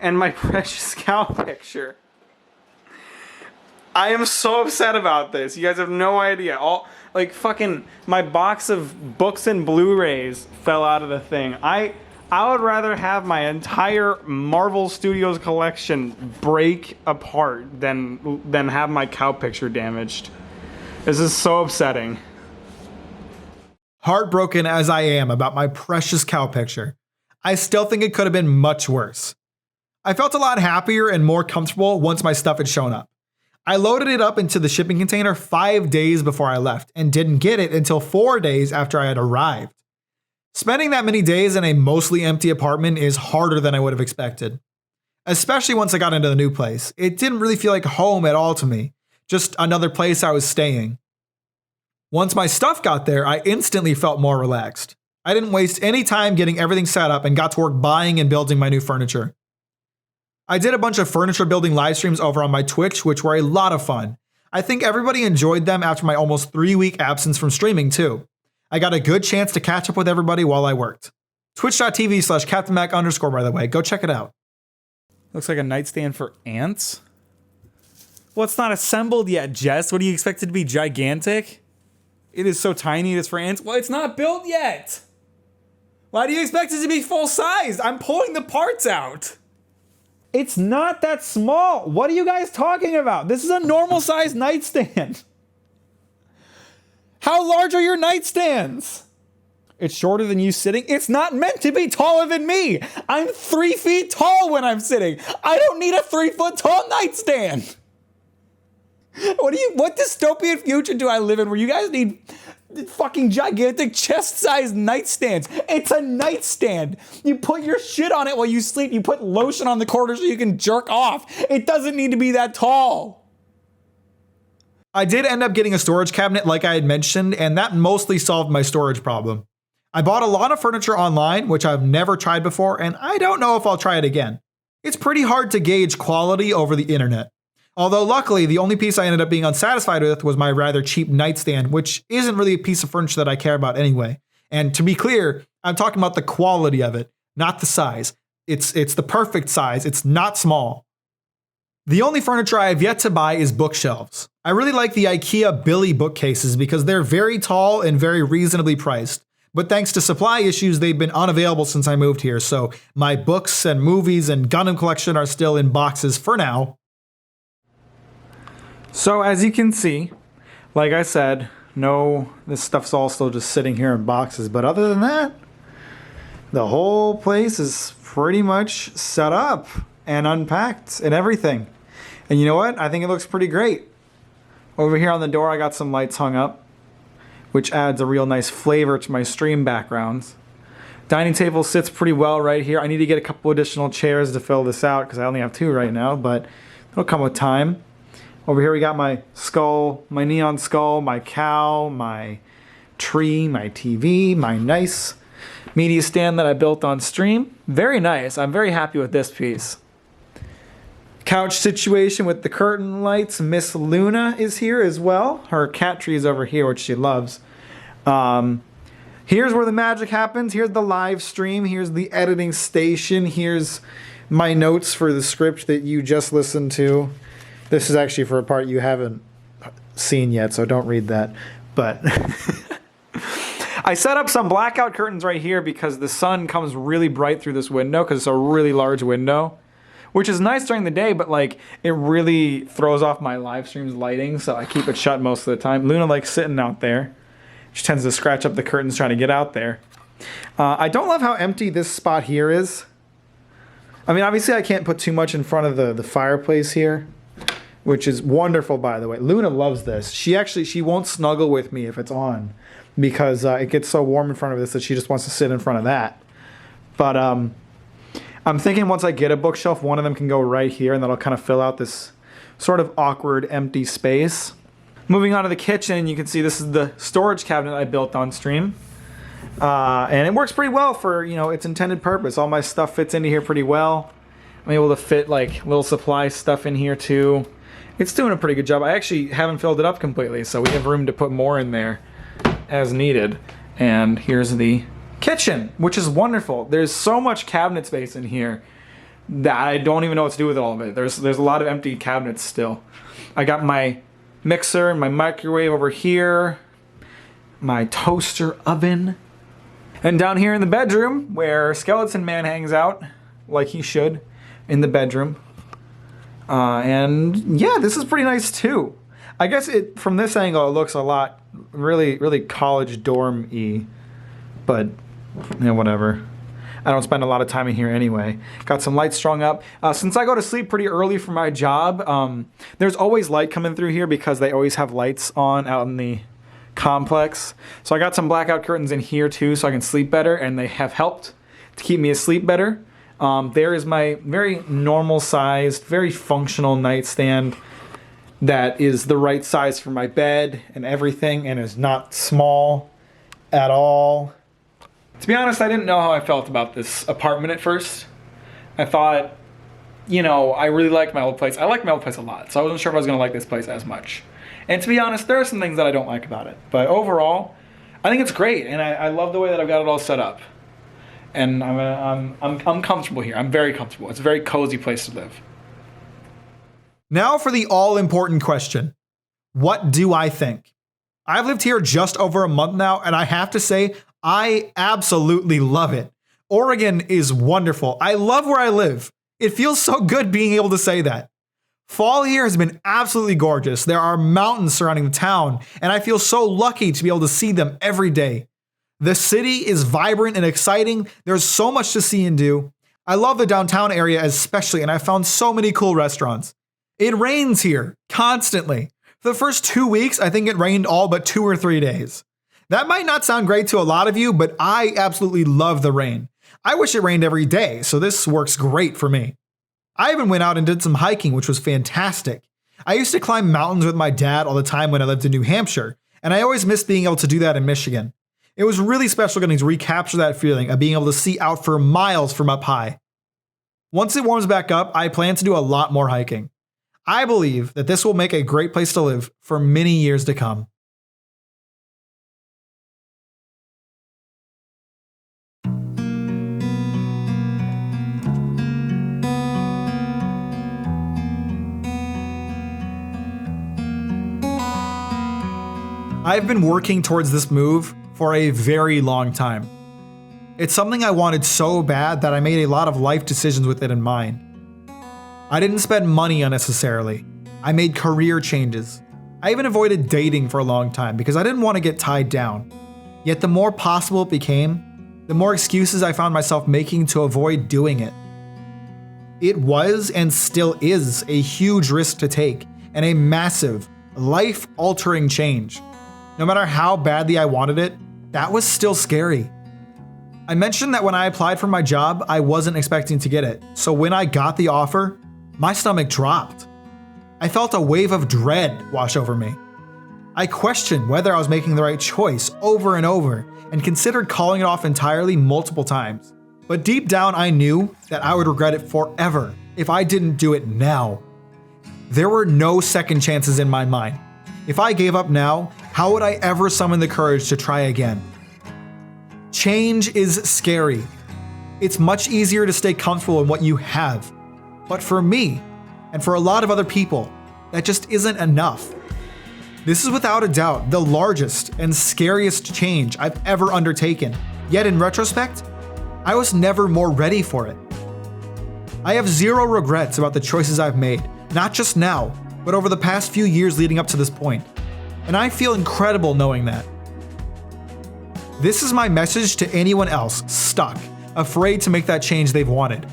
And my precious cow picture. I am so upset about this. You guys have no idea. Fucking my box of books and Blu-rays fell out of the thing. I would rather have my entire Marvel Studios collection break apart than have my cow picture damaged. This is so upsetting. Heartbroken as I am about my precious cow picture, I still think it could have been much worse. I felt a lot happier and more comfortable once my stuff had shown up. I loaded it up into the shipping container 5 days before I left and didn't get it until 4 days after I had arrived. Spending that many days in a mostly empty apartment is harder than I would have expected. Especially once I got into the new place. It didn't really feel like home at all to me, just another place I was staying. Once my stuff got there, I instantly felt more relaxed. I didn't waste any time getting everything set up and got to work buying and building my new furniture. I did a bunch of furniture building live streams over on my Twitch, which were a lot of fun. I think everybody enjoyed them after my almost 3-week absence from streaming too. I got a good chance to catch up with everybody while I worked. Twitch.tv/CaptainMack_, by the way. Go check it out. Looks like a nightstand for ants. Well, it's not assembled yet, Jess. What do you expect it to be, gigantic? It is so tiny, it's for ants. Well, it's not built yet. Why do you expect it to be full size? I'm pulling the parts out. It's not that small. What are you guys talking about? This is a normal size nightstand. How large are your nightstands? It's shorter than you sitting. It's not meant to be taller than me. I'm 3 feet tall when I'm sitting. I don't need a 3-foot tall nightstand. What dystopian future do I live in where you guys need fucking gigantic chest-sized nightstands? It's a nightstand. You put your shit on it while you sleep. You put lotion on the corner so you can jerk off. It doesn't need to be that tall. I did end up getting a storage cabinet like I had mentioned, and that mostly solved my storage problem. I bought a lot of furniture online, which I've never tried before, and I don't know if I'll try it again. It's pretty hard to gauge quality over the internet. Although luckily, the only piece I ended up being unsatisfied with was my rather cheap nightstand, which isn't really a piece of furniture that I care about anyway. And to be clear, I'm talking about the quality of it, not the size. It's the perfect size. It's not small. The only furniture I have yet to buy is bookshelves. I really like the IKEA Billy bookcases because they're very tall and very reasonably priced. But thanks to supply issues, they've been unavailable since I moved here, so my books and movies and Gundam collection are still in boxes for now. So as you can see, like I said, this stuff's all still just sitting here in boxes. But other than that, the whole place is pretty much set up and unpacked and everything. And you know what? I think it looks pretty great. Over here on the door, I got some lights hung up, which adds a real nice flavor to my stream backgrounds. Dining table sits pretty well right here. I need to get a couple additional chairs to fill this out because I only have 2 right now, but it'll come with time. Over here we got my skull, my neon skull, my cow, my tree, my TV, my nice media stand that I built on stream. Very nice. I'm very happy with this piece. Couch situation with the curtain lights. Miss Luna is here as well. Her cat tree is over here, which she loves. Here's where the magic happens. Here's the live stream. Here's the editing station. Here's my notes for the script that you just listened to. This is actually for a part you haven't seen yet, so don't read that. But I set up some blackout curtains right here because the sun comes really bright through this window because it's a really large window, which is nice during the day, but like it really throws off my live stream's lighting, so I keep it shut most of the time. Luna likes sitting out there. She tends to scratch up the curtains trying to get out there. I don't love how empty this spot here is. I mean, obviously I can't put too much in front of the fireplace here, which is wonderful, by the way. Luna loves this. She won't snuggle with me if it's on because it gets so warm in front of this that she just wants to sit in front of that. But I'm thinking once I get a bookshelf, one of them can go right here, and that'll kind of fill out this sort of awkward empty space. Moving on to the kitchen, you can see this is the storage cabinet I built on stream. And it works pretty well for, its intended purpose. All my stuff fits into here pretty well. I'm able to fit like little supply stuff in here too. It's doing a pretty good job. I actually haven't filled it up completely, so we have room to put more in there as needed. And here's the kitchen, which is wonderful. There's so much cabinet space in here that I don't even know what to do with all of it. There's a lot of empty cabinets still. I got my mixer and my microwave over here, my toaster oven. And down here in the bedroom, where Skeleton Man hangs out, like he should, in the bedroom. And yeah, this is pretty nice too. I guess from this angle, it looks a lot, really, really college dorm-y. But, whatever. I don't spend a lot of time in here anyway. Got some lights strung up. Since I go to sleep pretty early for my job, there's always light coming through here because they always have lights on out in the complex. So I got some blackout curtains in here too so I can sleep better, and they have helped to keep me asleep better. There is my very normal sized, very functional nightstand that is the right size for my bed and everything, and is not small at all. To be honest, I didn't know how I felt about this apartment at first. I thought, I really liked my old place. I like my old place a lot, so I wasn't sure if I was going to like this place as much. And to be honest, there are some things that I don't like about it. But overall, I think it's great, and I love the way that I've got it all set up. And I'm comfortable here. I'm very comfortable. It's a very cozy place to live. Now for the all-important question. What do I think? I've lived here just over a month now, and I have to say, I absolutely love it. Oregon is wonderful. I love where I live. It feels so good being able to say that. Fall here has been absolutely gorgeous. There are mountains surrounding the town, and I feel so lucky to be able to see them every day. The city is vibrant and exciting. There's so much to see and do. I love the downtown area especially, and I found so many cool restaurants. It rains here constantly. For the first 2 weeks, I think it rained all but 2 or 3 days. That might not sound great to a lot of you, but I absolutely love the rain. I wish it rained every day, so this works great for me. I even went out and did some hiking, which was fantastic. I used to climb mountains with my dad all the time when I lived in New Hampshire, and I always missed being able to do that in Michigan. It was really special getting to recapture that feeling of being able to see out for miles from up high. Once it warms back up, I plan to do a lot more hiking. I believe that this will make a great place to live for many years to come. I've been working towards this move for a very long time. It's something I wanted so bad that I made a lot of life decisions with it in mind. I didn't spend money unnecessarily. I made career changes. I even avoided dating for a long time because I didn't want to get tied down. Yet the more possible it became, the more excuses I found myself making to avoid doing it. It was and still is a huge risk to take and a massive, life-altering change. No matter how badly I wanted it, that was still scary. I mentioned that when I applied for my job, I wasn't expecting to get it. So when I got the offer, my stomach dropped. I felt a wave of dread wash over me. I questioned whether I was making the right choice over and over and considered calling it off entirely multiple times. But deep down, I knew that I would regret it forever if I didn't do it now. There were no second chances in my mind. If I gave up now, how would I ever summon the courage to try again? Change is scary. It's much easier to stay comfortable in what you have. But for me, and for a lot of other people, that just isn't enough. This is without a doubt the largest and scariest change I've ever undertaken. Yet in retrospect, I was never more ready for it. I have zero regrets about the choices I've made, not just now, but over the past few years leading up to this point. And I feel incredible knowing that. This is my message to anyone else stuck, afraid to make that change they've wanted.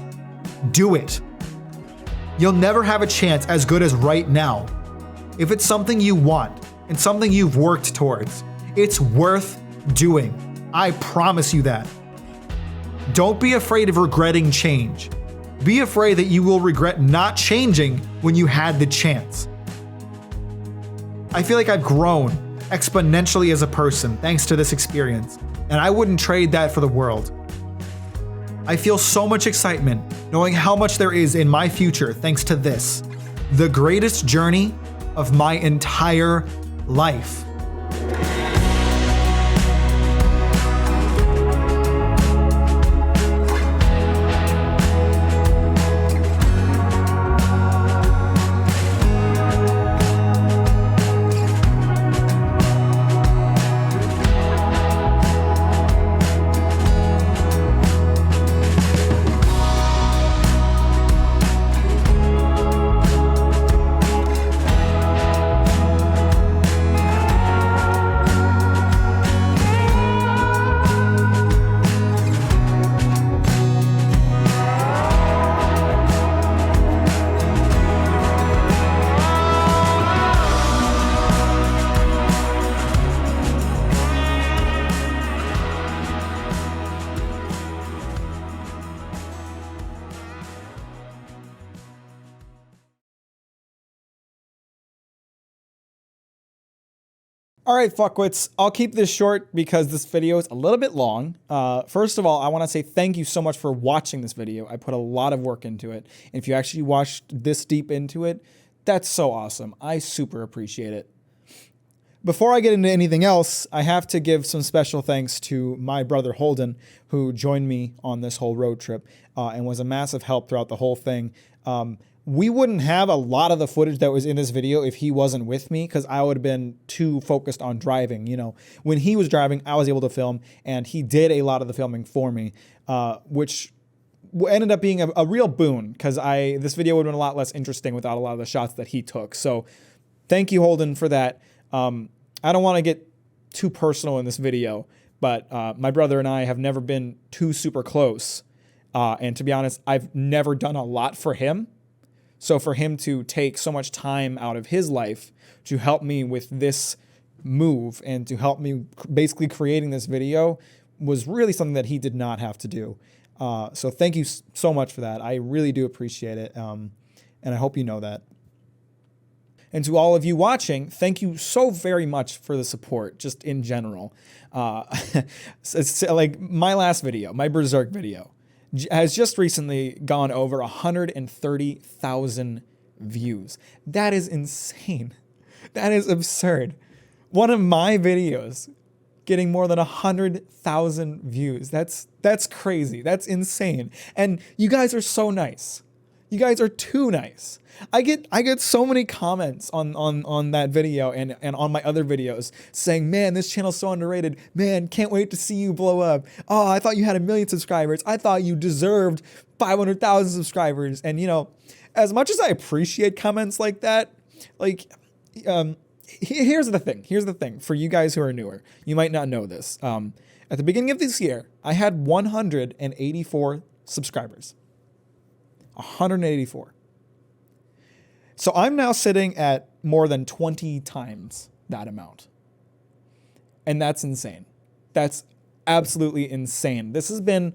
Do it. You'll never have a chance as good as right now. If it's something you want and something you've worked towards, it's worth doing. I promise you that. Don't be afraid of regretting change. Be afraid that you will regret not changing when you had the chance. I feel like I've grown exponentially as a person thanks to this experience, and I wouldn't trade that for the world. I feel so much excitement knowing how much there is in my future thanks to this, the greatest journey of my entire life. All right, fuckwits, I'll keep this short because this video is a little bit long. First of all, I want to say thank you so much for watching this video. I put a lot of work into it. And if you actually watched this deep into it, that's so awesome. I super appreciate it. Before I get into anything else, I have to give some special thanks to my brother Holden, who joined me on this whole road trip and was a massive help throughout the whole thing. We wouldn't have a lot of the footage that was in this video if he wasn't with me, because I would have been too focused on driving. You know, when he was driving, I was able to film, and he did a lot of the filming for me, which ended up being a real boon, because this video would have been a lot less interesting without a lot of the shots that he took. So thank you, Holden, for that. I don't want to get too personal in this video, but my brother and I have never been too super close. And to be honest, I've never done a lot for him. So for him to take so much time out of his life to help me with this move and to help me basically creating this video was really something that he did not have to do. So thank you so much for that. I really do appreciate it. And I hope you know that. And to all of you watching, thank you so very much for the support, just in general. It's like my last video, my Berserk video, has just recently gone over 130,000 views. That is insane. That is absurd. One of my videos getting more than 100,000 views. That's crazy. That's insane. And you guys are so nice. You guys are too nice. I get so many comments on that video and on my other videos saying, man, this channel's so underrated. Man, can't wait to see you blow up. Oh, I thought you had 1 million subscribers. I thought you deserved 500,000 subscribers. And, you know, as much as I appreciate comments like that, like, here's the thing. Here's the thing for you guys who are newer. You might not know this. At the beginning of this year, I had 184 subscribers. 184. So I'm now sitting at more than 20 times that amount. And that's insane. That's absolutely insane. This has been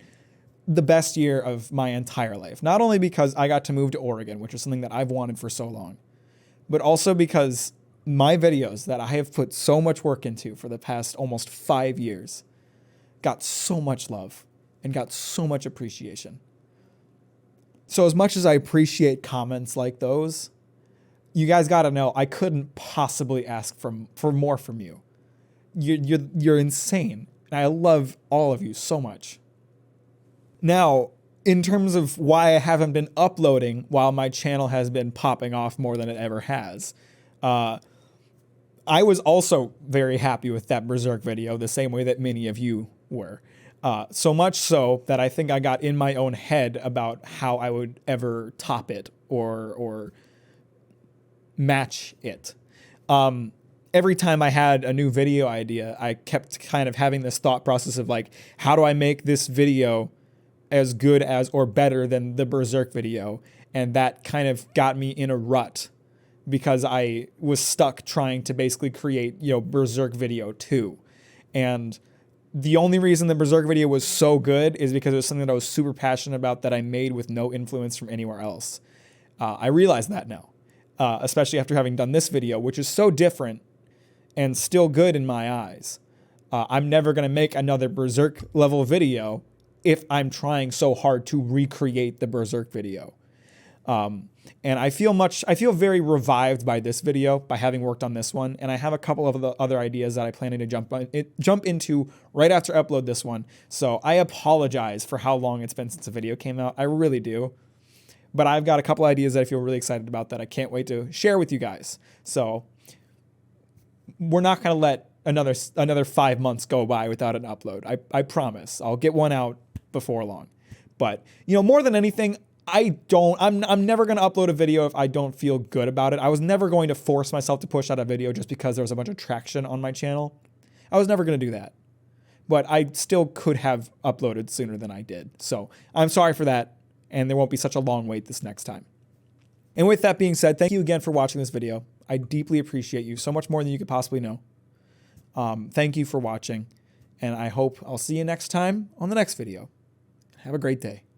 the best year of my entire life. Not only because I got to move to Oregon, which is something that I've wanted for so long, but also because my videos that I have put so much work into for the past almost 5 years got so much love and got so much appreciation. So as much as I appreciate comments like those, you guys got to know I couldn't possibly ask for more from you. You're insane. And I love all of you so much. Now, in terms of why I haven't been uploading while my channel has been popping off more than it ever has, I was also very happy with that Berserk video, the same way that many of you were. So much so that I think I got in my own head about how I would ever top it or match it. Every time I had a new video idea, I kept kind of having this thought process of like, how do I make this video as good as or better than the Berserk video? And that kind of got me in a rut because I was stuck trying to basically create, Berserk video 2. And the only reason the Berserk video was so good is because it was something that I was super passionate about that I made with no influence from anywhere else. I realize that now, especially after having done this video, which is so different and still good in my eyes. I'm never going to make another Berserk level video if I'm trying so hard to recreate the Berserk video. And I feel very revived by this video, by having worked on this one. And I have a couple of the other ideas that I plan to jump into right after I upload this one. So I apologize for how long it's been since the video came out. I really do. But I've got a couple ideas that I feel really excited about that I can't wait to share with you guys. So we're not going to let another 5 months go by without an upload. I promise. I'll get one out before long. But, more than anything, I'm never going to upload a video if I don't feel good about it. I was never going to force myself to push out a video just because there was a bunch of traction on my channel. I was never going to do that. But I still could have uploaded sooner than I did. So I'm sorry for that, and there won't be such a long wait this next time. And with that being said, thank you again for watching this video. I deeply appreciate you so much more than you could possibly know. Thank you for watching, and I hope I'll see you next time on the next video. Have a great day.